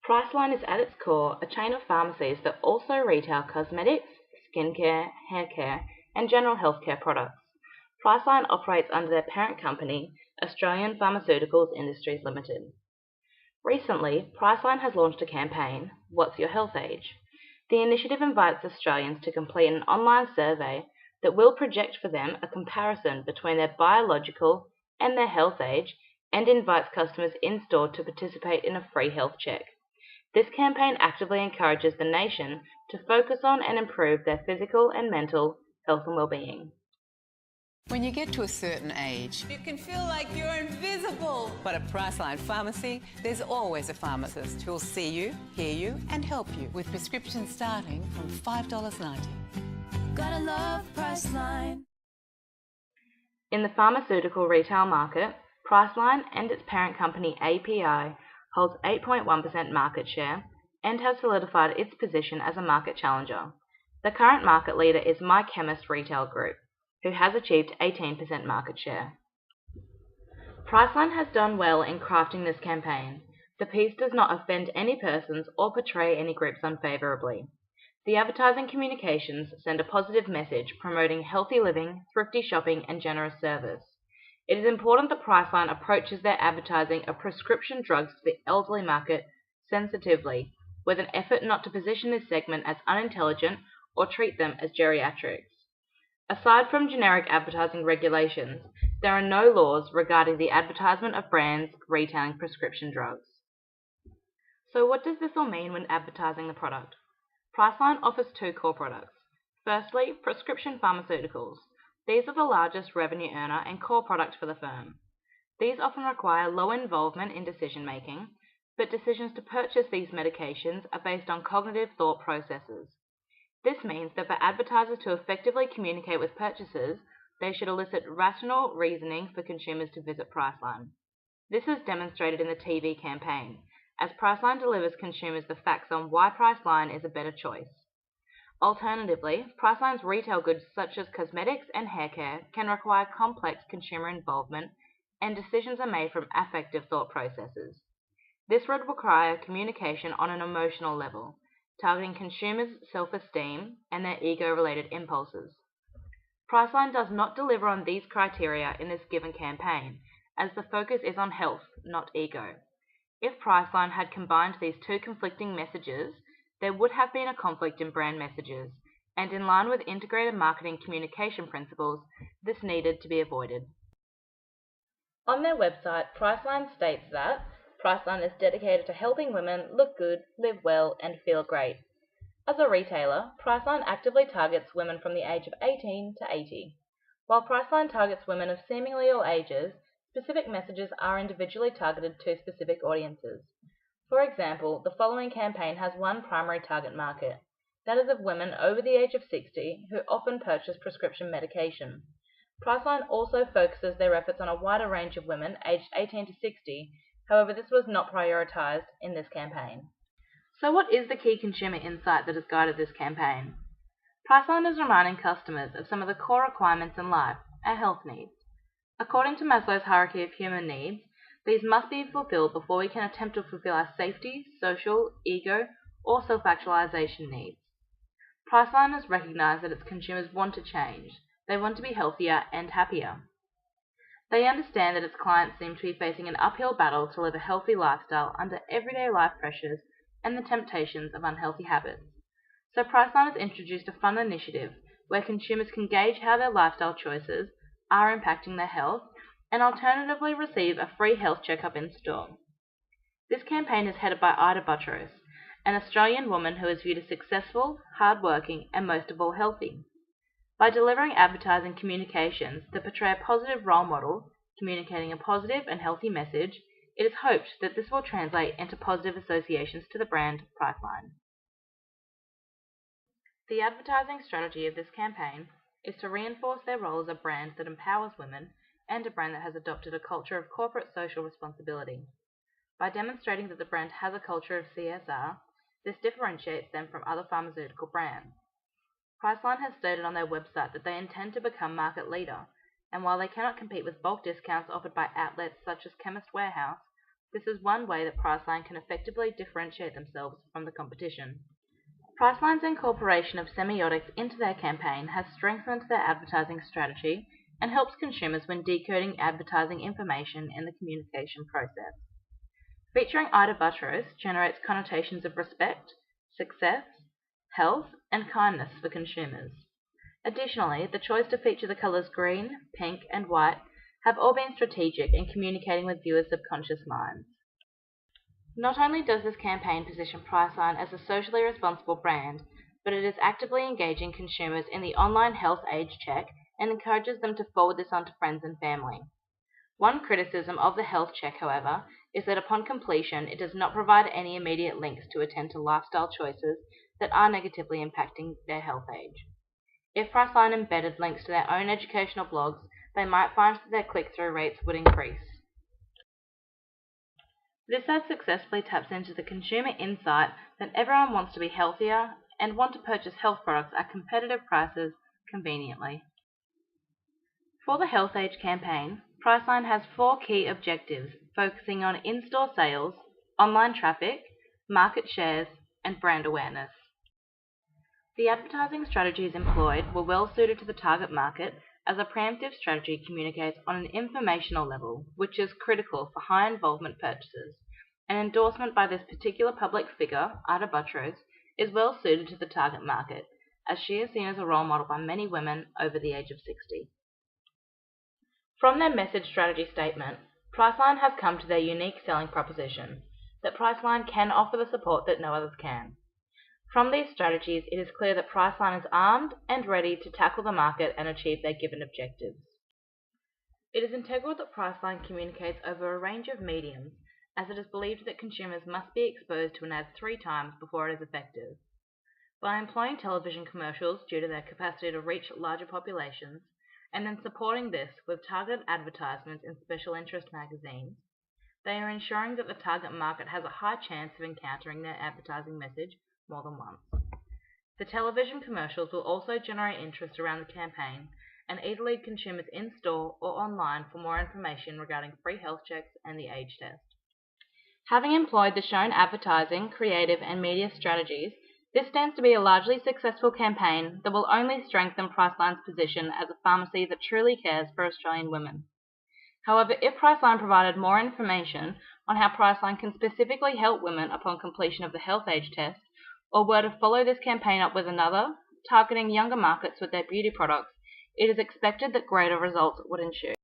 Priceline is at its core a chain of pharmacies that also retail cosmetics, skincare, hair care, and general healthcare products. Priceline operates under their parent company, Australian Pharmaceuticals Industries Limited. Recently, Priceline has launched a campaign, What's Your Health Age? The initiative invites Australians to complete an online survey that will project for them a comparison between their biological and their health age and invites customers in-store to participate in a free health check. This campaign actively encourages the nation to focus on and improve their physical and mental health and well-being. When you get to a certain age, you can feel like you're invisible. But at Priceline Pharmacy, there's always a pharmacist who'll see you, hear you, and help you with prescriptions starting from $5.90. Gotta love Priceline. In the pharmaceutical retail market, Priceline and its parent company API holds 8.1% market share and has solidified its position as a market challenger. The current market leader is My Chemist Retail Group, who has achieved 18% market share. Priceline has done well in crafting this campaign. The piece does not offend any persons or portray any groups unfavorably. The advertising communications send a positive message promoting healthy living, thrifty shopping, and generous service. It is important that Priceline approaches their advertising of prescription drugs to the elderly market sensitively, with an effort not to position this segment as unintelligent or treat them as geriatrics. Aside from generic advertising regulations, there are no laws regarding the advertisement of brands retailing prescription drugs. So what does this all mean when advertising the product? Priceline offers two core products. Firstly, prescription pharmaceuticals. These are the largest revenue earner and core product for the firm. These often require low involvement in decision making, but decisions to purchase these medications are based on cognitive thought processes. This means that for advertisers to effectively communicate with purchasers, they should elicit rational reasoning for consumers to visit Priceline. This is demonstrated in the TV campaign, as Priceline delivers consumers the facts on why Priceline is a better choice. Alternatively, Priceline's retail goods such as cosmetics and hair care can require complex consumer involvement, and decisions are made from affective thought processes. This would require communication on an emotional level, targeting consumers' self-esteem and their ego-related impulses. Priceline does not deliver on these criteria in this given campaign, as the focus is on health, not ego. If Priceline had combined these two conflicting messages, there would have been a conflict in brand messages, and in line with integrated marketing communication principles, this needed to be avoided. On their website, Priceline states that Priceline is dedicated to helping women look good, live well, and feel great. As a retailer, Priceline actively targets women from the age of 18 to 80. While Priceline targets women of seemingly all ages, specific messages are individually targeted to specific audiences. For example, the following campaign has one primary target market, that is of women over the age of 60 who often purchase prescription medication. Priceline also focuses their efforts on a wider range of women aged 18 to 60, however this was not prioritized in this campaign. So what is the key consumer insight that has guided this campaign? Priceline is reminding customers of some of the core requirements in life, our health needs. According to Maslow's hierarchy of human needs, these must be fulfilled before we can attempt to fulfill our safety, social, ego, or self-actualization needs. Priceline has recognized that its consumers want to change. They want to be healthier and happier. They understand that its clients seem to be facing an uphill battle to live a healthy lifestyle under everyday life pressures and the temptations of unhealthy habits. So Priceline has introduced a fun initiative where consumers can gauge how their lifestyle choices are impacting their health and alternatively receive a free health checkup in store. This campaign is headed by Ida Buttrose, an Australian woman who is viewed as successful, hard-working, and most of all healthy. By delivering advertising communications that portray a positive role model, communicating a positive and healthy message, it is hoped that this will translate into positive associations to the brand Priceline. The advertising strategy of this campaign is to reinforce their role as a brand that empowers women and a brand that has adopted a culture of corporate social responsibility. By demonstrating that the brand has a culture of CSR, this differentiates them from other pharmaceutical brands. Priceline has stated on their website that they intend to become market leader, and while they cannot compete with bulk discounts offered by outlets such as Chemist Warehouse, This is one way that Priceline can effectively differentiate themselves from the competition. Priceline's incorporation of semiotics into their campaign has strengthened their advertising strategy and helps consumers when decoding advertising information in the communication process. Featuring Ida Buttrose generates connotations of respect, success, health, and kindness for consumers. Additionally, the choice to feature the colours green, pink, and white have all been strategic in communicating with viewers' subconscious minds. Not only does this campaign position Priceline as a socially responsible brand, but it is actively engaging consumers in the online health age check and encourages them to forward this on to friends and family. One criticism of the health check, however, is that upon completion it does not provide any immediate links to attend to lifestyle choices that are negatively impacting their health age. If Priceline embedded links to their own educational blogs, they might find that their click-through rates would increase. This ad successfully taps into the consumer insight that everyone wants to be healthier and want to purchase health products at competitive prices conveniently. For the Health Age campaign, Priceline has 4 key objectives focusing on in-store sales, online traffic, market shares, and brand awareness. The advertising strategies employed were well suited to the target market, as a preemptive strategy communicates on an informational level, which is critical for high involvement purchases. An endorsement by this particular public figure, Ida Buttrose, is well suited to the target market, as she is seen as a role model by many women over the age of 60. From their message strategy statement, Priceline has come to their unique selling proposition, that Priceline can offer the support that no others can. From these strategies, it is clear that Priceline is armed and ready to tackle the market and achieve their given objectives. It is integral that Priceline communicates over a range of mediums, as it is believed that consumers must be exposed to an ad 3 times before it is effective. By employing television commercials due to their capacity to reach larger populations, and then supporting this with targeted advertisements in special interest magazines, they are ensuring that the target market has a high chance of encountering their advertising message more than once. The television commercials will also generate interest around the campaign and either lead consumers in-store or online for more information regarding free health checks and the age test. Having employed the shown advertising, creative, and media strategies, this stands to be a largely successful campaign that will only strengthen Priceline's position as a pharmacy that truly cares for Australian women. However, if Priceline provided more information on how Priceline can specifically help women upon completion of the health age test, or were to follow this campaign up with another, targeting younger markets with their beauty products, it is expected that greater results would ensue.